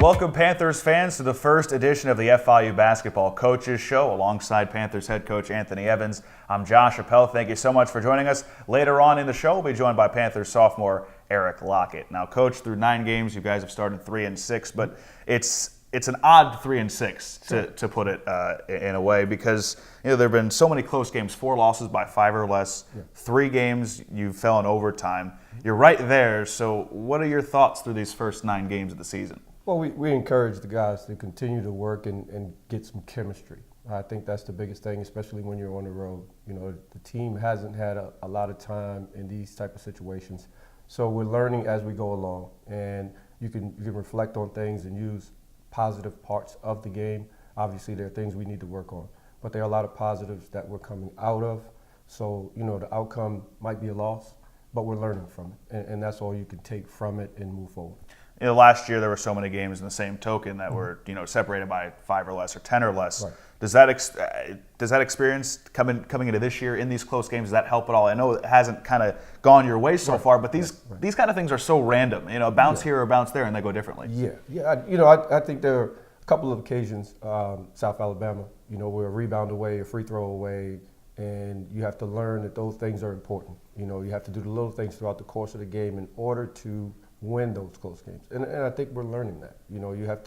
Welcome, Panthers fans, to the first edition of the FIU Basketball Coaches Show. Alongside Panthers head coach Anthony Evans, I'm Josh Appel. Thank you so much for joining us. Later on in the show, we'll be joined by Panthers sophomore Eric Lockett. Now, Coach, through 9 games, you guys have started 3-6, but it's an odd 3-6 to put it in a way, because there have been so many close games. 4 losses by 5 or less. 3 games you fell in overtime. You're right there. So, what are your thoughts through these first 9 games of the season? Well, we encourage the guys to continue to work and get some chemistry. I think that's the biggest thing, especially when you're on the road. The team hasn't had a lot of time in these type of situations. So we're learning as we go along, and you can reflect on things and use positive parts of the game. Obviously, there are things we need to work on, but there are a lot of positives that we're coming out of. So, the outcome might be a loss, but we're learning from it, and that's all you can take from it and move forward. Last year there were so many games in the same token that were separated by 5 or less or 10 or less. Right. Does that experience coming into this year in these close games, does that help at all? I know it hasn't kind of gone your way so far, but these kind of things are so random. Bounce here or bounce there, and they go differently. I think there are a couple of occasions. South Alabama, we're a rebound away, a free throw away, and you have to learn that those things are important. You have to do the little things throughout the course of the game in order to win those close games, and I think we're learning that. You have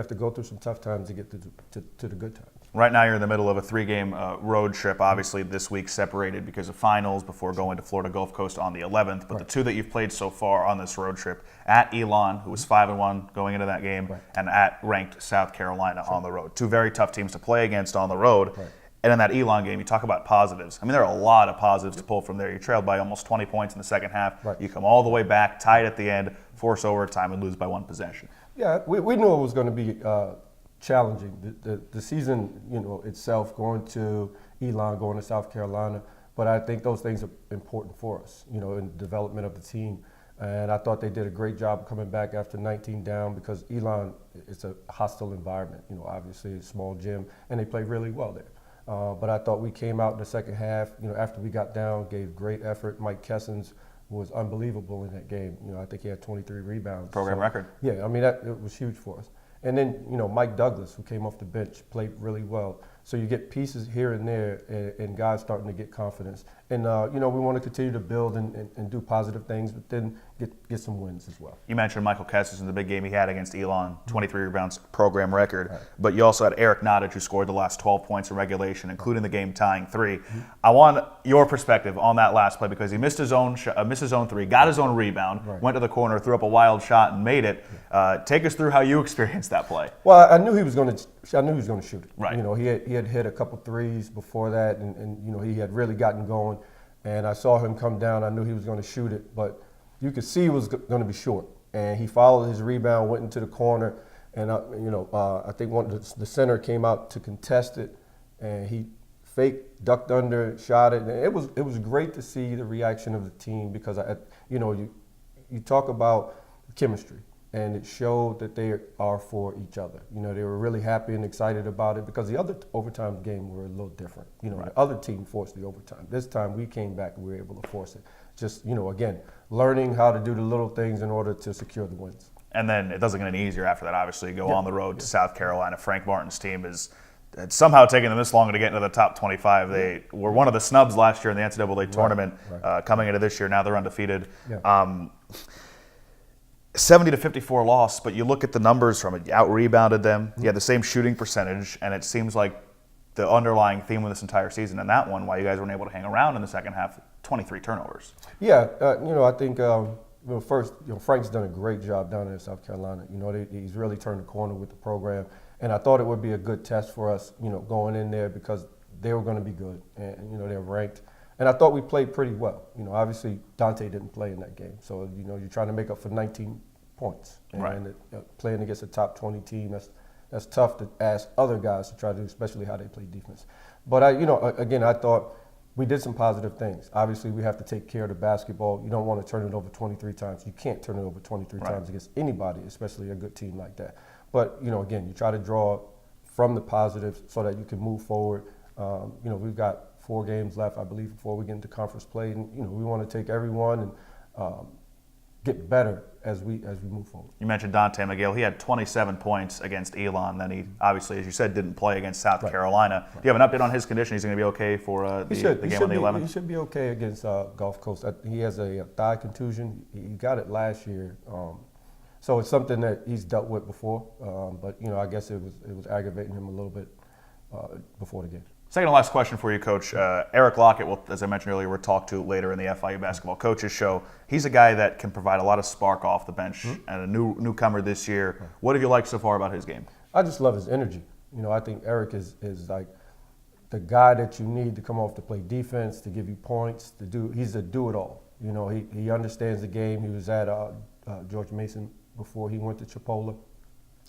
to go through some tough times to get to the good times. Right now, you're in the middle of a 3-game road trip. Obviously, this week separated because of finals before going to Florida Gulf Coast on the 11th. But the 2 that you've played so far on this road trip, at Elon, who was 5-1 going into that game, and at ranked South Carolina on the road. 2 very tough teams to play against on the road. And in that Elon game, you talk about positives. I mean, there are a lot of positives to pull from there. You trailed by almost 20 points in the second half. You come all the way back, tied at the end, force overtime, and lose by 1 possession. Yeah, we knew it was going to be challenging. The season, itself, going to Elon, going to South Carolina. But I think those things are important for us, in the development of the team. And I thought they did a great job coming back after 19 down, because Elon, it's a hostile environment. Obviously a small gym, and they played really well there. But I thought we came out in the second half, after we got down, gave great effort. Mike Kessens was unbelievable in that game. I think he had 23 rebounds. Program record. Yeah, I mean, it was huge for us. And then, Mike Douglas, who came off the bench, played really well. So you get pieces here and there, and guys starting to get confidence. And, we want to continue to build and do positive things, but then get some wins as well. You mentioned Michael Kessens in the big game he had against Elon, 23 rebounds, program record. But you also had Eric Lockett, who scored the last 12 points in regulation, including the game-tying 3. I want your perspective on that last play, because he missed his own 3, got his own rebound, went to the corner, threw up a wild shot, and made it. Take us through how you experienced that play. Well, I knew he was going to shoot it. Right. He had hit a couple threes before that, and he had really gotten going. And I saw him come down. I knew he was going to shoot it, but you could see he was going to be short. And he followed his rebound, went into the corner, and I think the center came out to contest it, and he faked, ducked under, shot it. And it was great to see the reaction of the team, because you talk about chemistry. And it showed that they are for each other. They were really happy and excited about it, because the other overtime game were a little different. The other team forced the overtime. This time we came back and we were able to force it. Just, again, learning how to do the little things in order to secure the wins. And then it doesn't get any easier after that. Obviously, you go on the road to South Carolina. Frank Martin's team it's somehow taken them this long to get into the top 25. They were one of the snubs last year in the NCAA tournament. Coming into this year, now they're undefeated. 70-54 loss, but you look at the numbers from it. You out-rebounded them. You had the same shooting percentage, and it seems like the underlying theme of this entire season, and that one, why you guys weren't able to hang around in the second half, 23 turnovers. Yeah, I think first, Frank's done a great job down there in South Carolina. He's really turned the corner with the program, and I thought it would be a good test for us, going in there, because they were going to be good, and they're ranked. And I thought we played pretty well. Obviously Dante didn't play in that game, so you're trying to make up for 19 points, and playing against a top 20 team, that's tough to ask other guys to try to do, especially how they play defense. But again, I thought we did some positive things. Obviously, we have to take care of the basketball. You don't want to turn it over 23 times. You can't turn it over 23 times against anybody, especially a good team like that. But again, you try to draw from the positives so that you can move forward. We've got 4 games left, I believe, before we get into conference play. And, we want to take everyone and get better as we move forward. You mentioned Dante McGill. He had 27 points against Elon. Then he obviously, as you said, didn't play against South Carolina. Do you have an update on his condition? He's going to be okay for the game on the 11th? He should be okay against Gulf Coast. He has a thigh contusion. He got it last year. So it's something that he's dealt with before. But, I guess it was aggravating him a little bit before the game. Second to last question for you, Coach. Eric Lockett, as I mentioned earlier, we'll talk to later in the FIU Basketball Coaches Show. He's a guy that can provide a lot of spark off the bench and a newcomer this year. What have you liked so far about his game? I just love his energy. I think Eric is like the guy that you need to come off to play defense, to give you points, he's a do-it-all. He understands the game. He was at George Mason before he went to Chipola.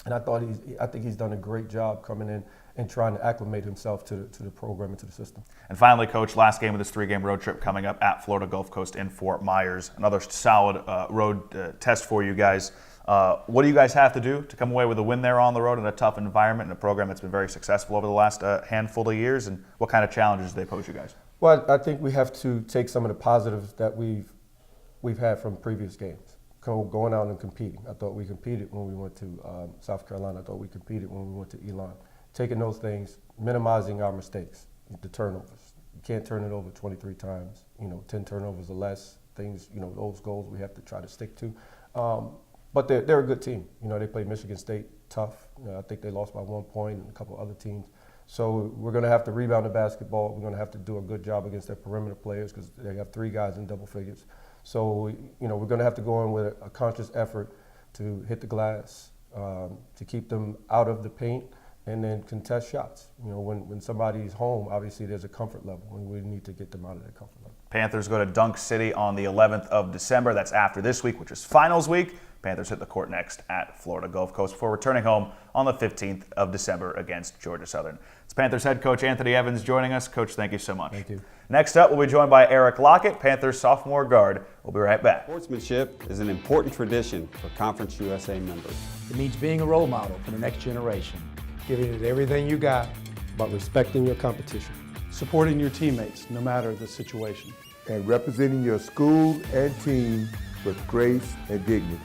And I think he's done a great job coming in and trying to acclimate himself to the program and to the system. And finally, Coach, last game of this 3-game road trip coming up at Florida Gulf Coast in Fort Myers. Another solid road test for you guys. What do you guys have to do to come away with a win there on the road in a tough environment and a program that's been very successful over the last handful of years? And what kind of challenges do they pose you guys? Well, I think we have to take some of the positives that we've had from previous games. Going out and competing. I thought we competed when we went to South Carolina. I thought we competed when we went to Elon. Taking those things, minimizing our mistakes, the turnovers. You can't turn it over 23 times. 10 turnovers or less. Things, those goals we have to try to stick to. But they're a good team. They played Michigan State tough. I think they lost by 1 point and a couple other teams. So we're going to have to rebound the basketball. We're going to have to do a good job against their perimeter players because they have 3 guys in double figures. So, we're going to have to go in with a conscious effort to hit the glass, to keep them out of the paint, and then contest shots. When somebody's home, obviously there's a comfort level, and we need to get them out of that comfort level. Panthers go to Dunk City on the 11th of December. That's after this week, which is finals week. Panthers hit the court next at Florida Gulf Coast before returning home on the 15th of December against Georgia Southern. It's Panthers head coach Anthony Evans joining us. Coach, thank you so much. Thank you. Next up, we'll be joined by Eric Lockett, Panthers sophomore guard. We'll be right back. Sportsmanship is an important tradition for Conference USA members. It means being a role model for the next generation. Giving it everything you got, But respecting your competition. supporting your teammates no matter the situation. And representing your school and team with grace and dignity.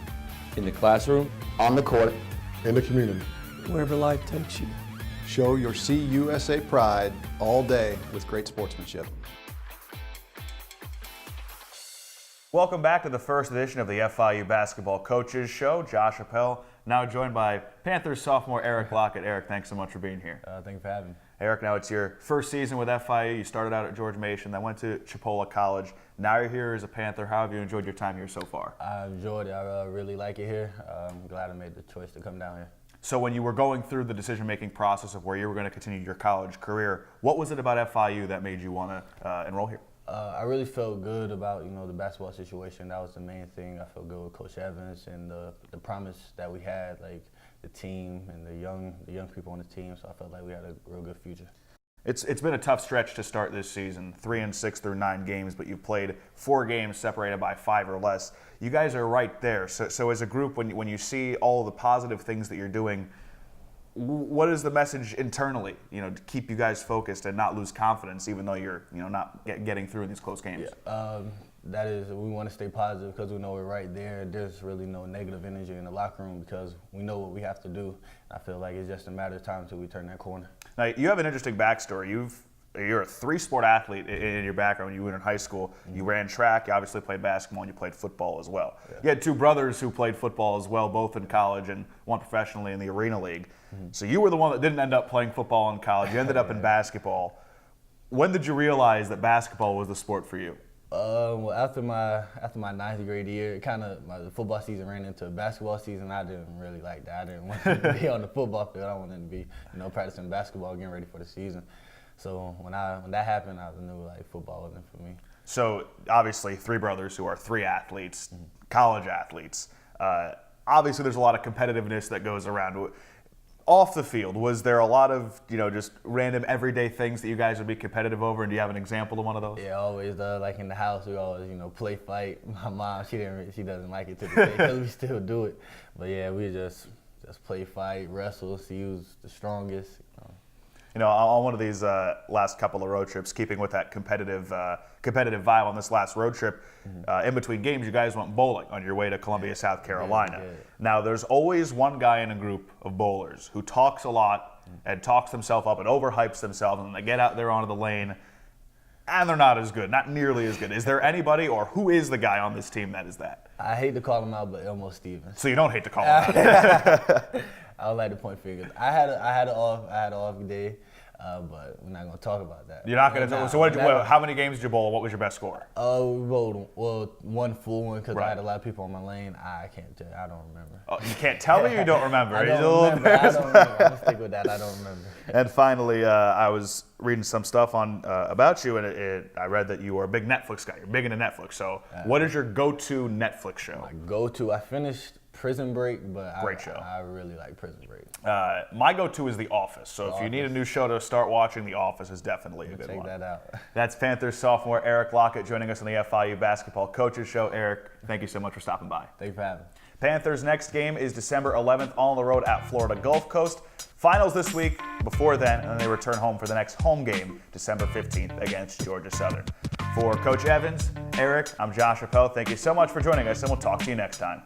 In the classroom, on the court, In the community. Wherever life takes you. Show your CUSA pride all day with great sportsmanship. Welcome back to the first edition of the FIU Basketball Coaches Show. Josh Appel, now joined by Panthers sophomore Eric Lockett. Eric, thanks so much for being here. thank you for having me. Eric, now it's your first season with FIU. You started out at George Mason, then went to Chipola College. Now you're here as a Panther. How have you enjoyed your time here so far? I enjoyed it. I really like it here. I'm glad I made the choice to come down here. So when you were going through the decision-making process of where you were going to continue your college career, what was it about FIU that made you want to enroll here? I really felt good about the basketball situation. That was the main thing. I felt good with Coach Evans and the promise that we had, like the team and the young people on the team. So I felt like we had a real good future. It's been a tough stretch to start this season, 3-6 through 9 games, but you've played 4 games separated by 5 or less. You guys are right there. So as a group, when you see all the positive things that you're doing, what is the message internally, to keep you guys focused and not lose confidence, even though you're, not getting through in these close games? Yeah, that is, we want to stay positive because we know we're right there. There's really no negative energy in the locker room because we know what we have to do. I feel like it's just a matter of time until we turn that corner. Now, you have an interesting backstory. You're a 3-sport athlete in your background. When you were in high school, you ran track, you obviously played basketball, and you played football as well. Yeah. You had 2 brothers who played football as well, both in college and one professionally in the Arena League. So you were the one that didn't end up playing football in college. You ended up in basketball. When did you realize that basketball was the sport for you? Well, after my 9th grade year, the football season ran into a basketball season. I didn't really like that. I didn't want to be on the football field. I wanted to be, practicing basketball, getting ready for the season. So when that happened, I knew like football wasn't for me. So obviously 3 brothers who are 3 athletes, college athletes. Obviously there's a lot of competitiveness that goes around. Off the field, was there a lot of, just random everyday things that you guys would be competitive over, and do you have an example of one of those? Yeah, always. Like in the house, we always, play fight. My mom, she doesn't like it to this day because we still do it. But yeah, we just play fight, wrestle, see who's the strongest. You know, on one of these last couple of road trips, keeping with that competitive vibe on this last road trip, in between games, you guys went bowling on your way to Columbia, South Carolina. Now, there's always one guy in a group of bowlers who talks a lot and talks themselves up and overhypes themselves, and they get out there onto the lane, and they're not as good, not nearly as good. Is there anybody, or who is the guy on this team that is that? I hate to call him out, but Elmo Stevens. So you don't hate to call him out. I don't like to point fingers. I had an off day, but we're not gonna talk about that. You're not going to. So how many games did you bowl? What was your best score? We bowled one full one because I had a lot of people on my lane. I can't tell you. I don't remember. Oh, you can't tell me you don't remember. I don't remember. I'm gonna stick with that. I don't remember. And finally, I was reading some stuff on about you, and I read that you are a big Netflix guy. You're big into Netflix. So, what is your go-to Netflix show? I finished Prison Break, but Great show. I really like Prison Break. My go-to is The Office. So if you need a new show to start watching, The Office is definitely a good one. Check that out. That's Panthers sophomore Eric Lockett joining us on the FIU Basketball Coaches Show. Eric, thank you so much for stopping by. Thank you for having me. Panthers' next game is December 11th on the road at Florida Gulf Coast. Finals this week, before then, and then they return home for the next home game, December 15th against Georgia Southern. For Coach Evans, Eric, I'm Josh Appel. Thank you so much for joining us, and we'll talk to you next time.